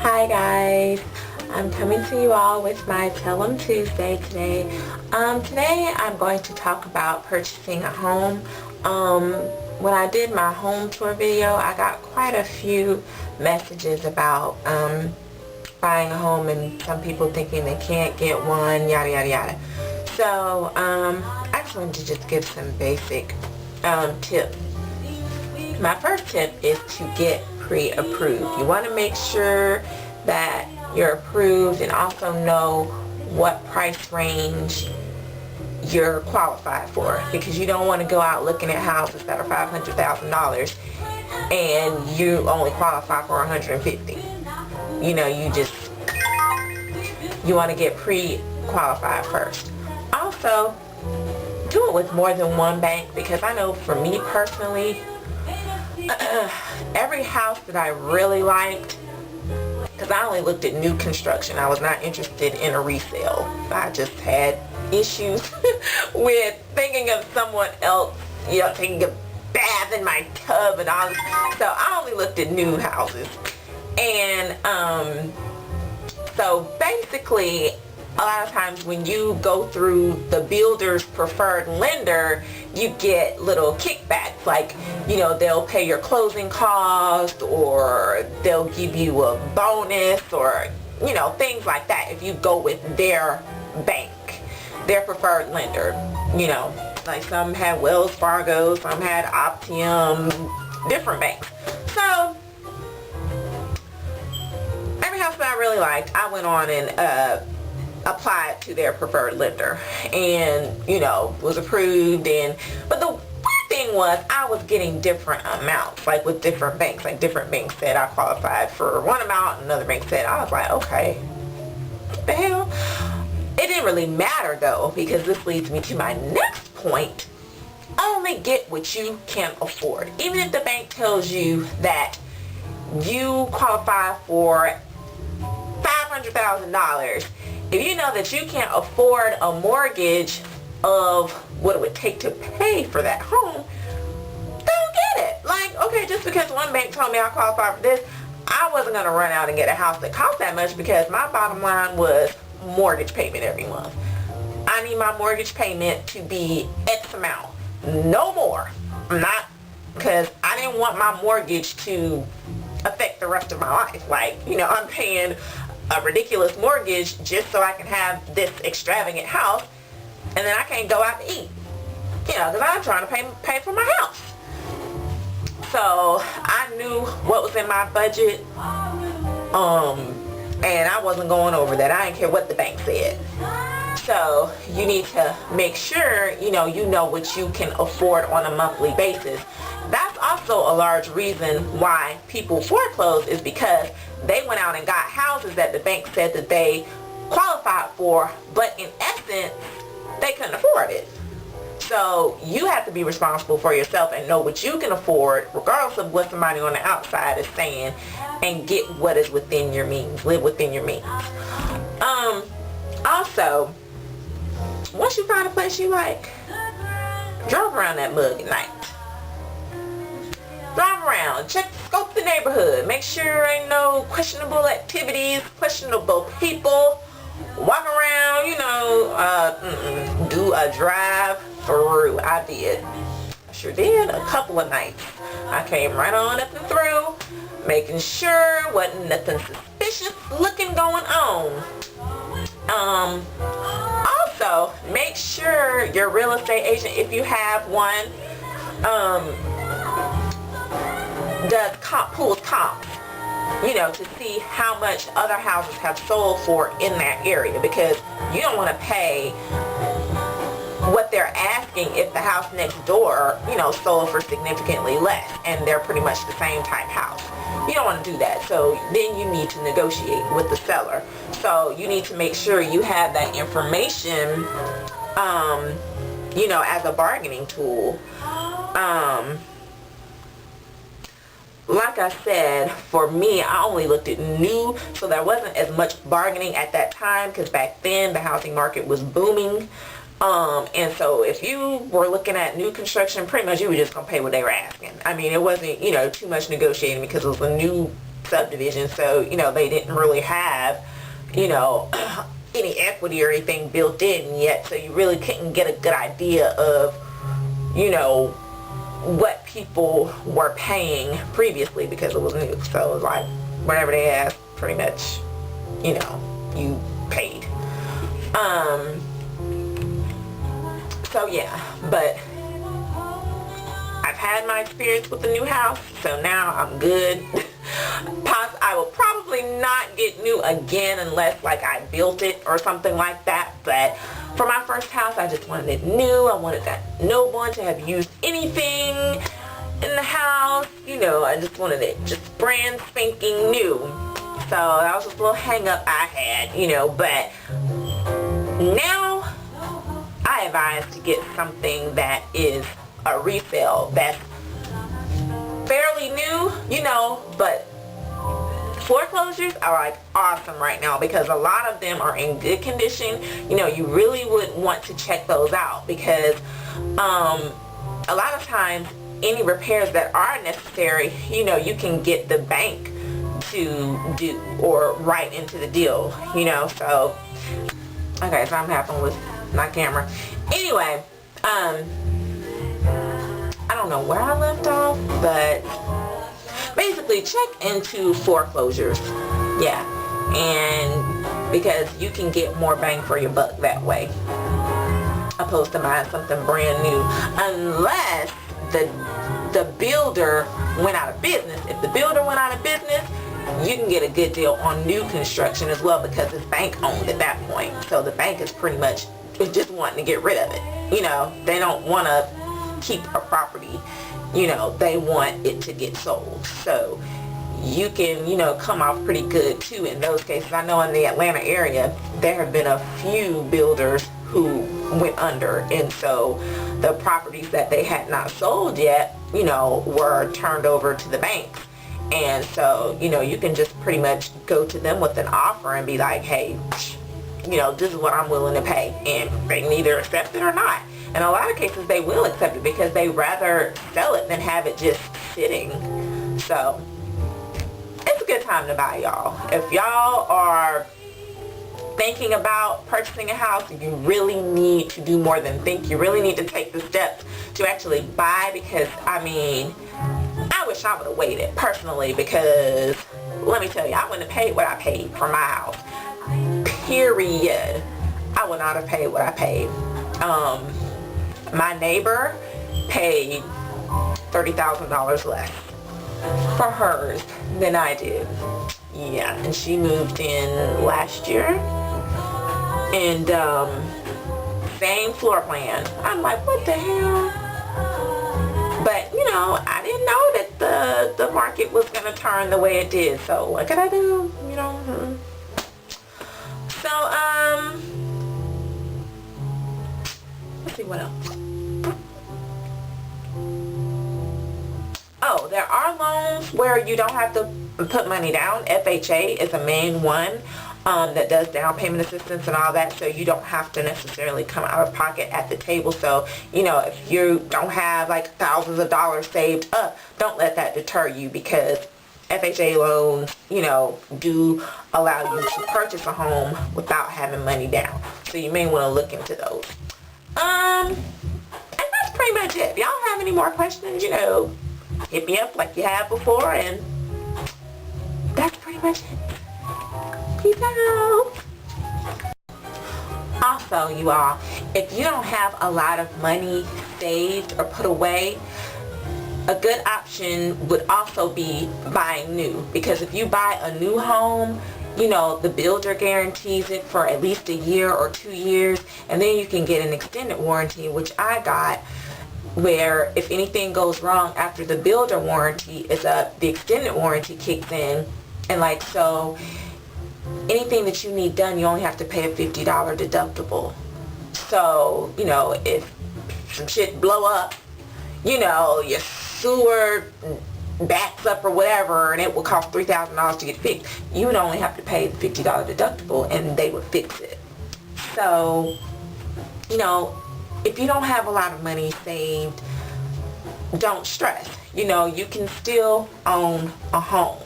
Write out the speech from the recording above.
Hi guys, I'm coming to you all with my Tell 'em Tuesday today. Today I'm going to talk about purchasing a home. When I did my home tour video, I got quite a few messages about buying a home and some people thinking they can't get one, yada yada yada. So I just wanted to just give some basic tips. My first tip is to get pre-approved. You want to make sure that you're approved and also know what price range you're qualified for, because you don't want to go out looking at houses that are $500,000 and you only qualify for $150,000. You want to get pre-qualified first. Also, do it with more than one bank, because I know for me personally, every house that I really liked, because I only looked at new construction, I was not interested in a resale. I just had issues with thinking of someone else, taking a bath in my tub and all this. So I only looked at new houses. And so basically, a lot of times when you go through the builder's preferred lender, you get little kickbacks, like, they'll pay your closing costs, or they'll give you a bonus, or, things like that if you go with their bank, their preferred lender. Like some had Wells Fargo, some had Optium, different banks. So every house that I really liked, I went on and applied to their preferred lender, and was approved. But the weird thing was, I was getting different amounts, like with different banks. Like different banks said I qualified for one amount, and another bank said. I was like, okay, what the hell? It didn't really matter though, because this leads me to my next point. Only get what you can afford. Even if the bank tells you that you qualify for $500,000, if you know that you can't afford a mortgage of what it would take to pay for that home, don't get it. Like, okay, just because one bank told me I qualify for this, I wasn't going to run out and get a house that cost that much, because my bottom line was mortgage payment every month. I need my mortgage payment to be X amount, no more. Because I didn't want my mortgage to affect the rest of my life. Like, I'm paying a ridiculous mortgage just so I can have this extravagant house, and then I can't go out to eat, because I'm trying to pay for my house. So I knew what was in my budget, and I wasn't going over that. I didn't care what the bank said. So you need to make sure you know what you can afford on a monthly basis. That's also a large reason why people foreclose, is because they went out and got houses that the bank said that they qualified for, but in essence, they couldn't afford it. So you have to be responsible for yourself and know what you can afford, regardless of what somebody on the outside is saying, and get what is within your means. Live within your means. Also, once you find a place you like, drive around that mug at night. Drive around, scope the neighborhood, make sure ain't no questionable activities, questionable people. Walk around, do a drive through. I did. I sure did a couple of nights. I came right on up and through, making sure wasn't nothing suspicious looking going on. Also, make sure your real estate agent, if you have one, pulls comps, to see how much other houses have sold for in that area, because you don't want to pay what they're asking if the house next door, sold for significantly less and they're pretty much the same type house. You don't want to do that. So then you need to negotiate with the seller. So you need to make sure you have that information, as a bargaining tool. Like I said, for me, I only looked at new, so there wasn't as much bargaining at that time, because back then the housing market was booming. And so if you were looking at new construction, pretty much you were just going to pay what they were asking. I mean, it wasn't, too much negotiating because it was a new subdivision, so they didn't really have any equity or anything built in yet, so you really couldn't get a good idea of what people were paying previously because it was new. So it was like whatever they asked, pretty much you paid. So yeah, but I've had my experience with the new house, so now I'm good. I will probably not get new again unless like I built it or something like that, but for my first house I just wanted it new. I wanted that no one to have used anything in the house, I just wanted it just brand spanking new. So that was just a little hang up I had, but now I advise to get something that is a resale that's fairly new, but foreclosures are like awesome right now because a lot of them are in good condition. You really would want to check those out because a lot of times any repairs that are necessary, you can get the bank to do or write into the deal, so okay, something happened with my camera. Anyway, I don't know where I left off, but basically check into foreclosures. Yeah, and because you can get more bang for your buck that way opposed to buying something brand new, unless the builder went out of business. If the builder went out of business, you can get a good deal on new construction as well because it's bank owned at that point. So the bank is pretty much just wanting to get rid of it. They don't want to keep a property. They want it to get sold. So you can, come off pretty good too in those cases. I know in the Atlanta area, there have been a few builders who went under, and so the properties that they had not sold yet, were turned over to the banks. And so, you can just pretty much go to them with an offer and be like, hey, this is what I'm willing to pay, and they can either accept it or not. In a lot of cases, they will accept it because they rather sell it than have it just sitting. So it's a good time to buy, y'all. If y'all are thinking about purchasing a house, you really need to do more than think. You really need to take the steps to actually buy, because I wish I would have waited personally, because let me tell you, I wouldn't have paid what I paid for my house. Period. I would not have paid what I paid. My neighbor paid $30,000 less for hers than I did. Yeah, and she moved in last year, and same floor plan. I'm like, what the hell? But I didn't know that the market was gonna turn the way it did. So what could I do? So let's see what else. Oh, there are loans where you don't have to put money down. FHA is the main one that does down payment assistance and all that, so you don't have to necessarily come out of pocket at the table. So if you don't have like thousands of dollars saved up, don't let that deter you, because FHA loans do allow you to purchase a home without having money down, so you may want to look into those. And that's pretty much it. If y'all have any more questions, hit me up like you have before, and that's pretty much it. Peace out. Also, you all, if you don't have a lot of money saved or put away, a good option would also be buying new, because if you buy a new home, the builder guarantees it for at least a year or 2 years, and then you can get an extended warranty, which I got, where if anything goes wrong after the builder warranty is up, the extended warranty kicks in, and so anything that you need done, you only have to pay a $50 deductible. So if some shit blow up, your sewer backs up or whatever, and it will cost $3,000 to get fixed, you would only have to pay the $50 deductible and they would fix it. So if you don't have a lot of money saved, don't stress. You can still own a home.